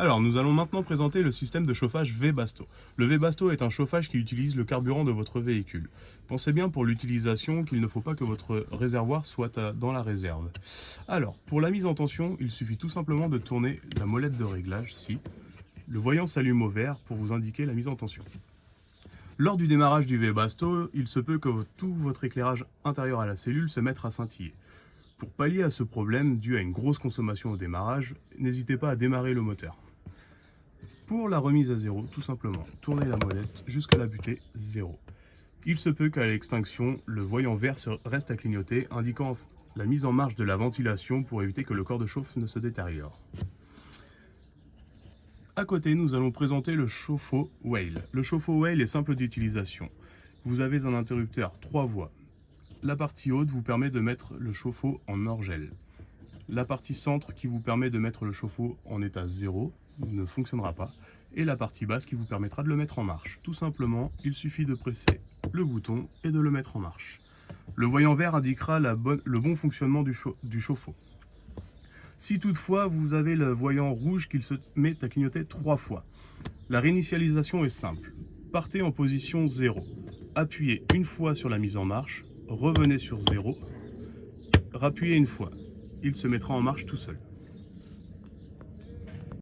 Alors, nous allons maintenant présenter le système de chauffage Webasto. Le Webasto est un chauffage qui utilise le carburant de votre véhicule. Pensez bien pour l'utilisation qu'il ne faut pas que votre réservoir soit dans la réserve. Alors, pour la mise en tension, il suffit tout simplement de tourner la molette de réglage ci. Le voyant s'allume au vert pour vous indiquer la mise en tension. Lors du démarrage du Webasto, il se peut que tout votre éclairage intérieur à la cellule se mette à scintiller. Pour pallier à ce problème dû à une grosse consommation au démarrage, n'hésitez pas à démarrer le moteur. Pour la remise à zéro, tout simplement, tournez la molette jusqu'à la butée 0. Il se peut qu'à l'extinction, le voyant vert reste à clignoter, indiquant la mise en marche de la ventilation pour éviter que le corps de chauffe ne se détériore. À côté, nous allons présenter le chauffe-eau Weil. Le chauffe-eau Weil est simple d'utilisation. Vous avez un interrupteur 3 voies. La partie haute vous permet de mettre le chauffe-eau en hors-gel. La partie centre qui vous permet de mettre le chauffe-eau en état 0 ne fonctionnera pas. Et la partie basse qui vous permettra de le mettre en marche. Tout simplement, il suffit de presser le bouton et de le mettre en marche. Le voyant vert indiquera le bon fonctionnement du chauffe-eau. Si toutefois vous avez le voyant rouge qui se met à clignoter 3 fois, la réinitialisation est simple. Partez en position 0. Appuyez une fois sur la mise en marche. Revenez sur 0, rappuyez une fois, il se mettra en marche tout seul.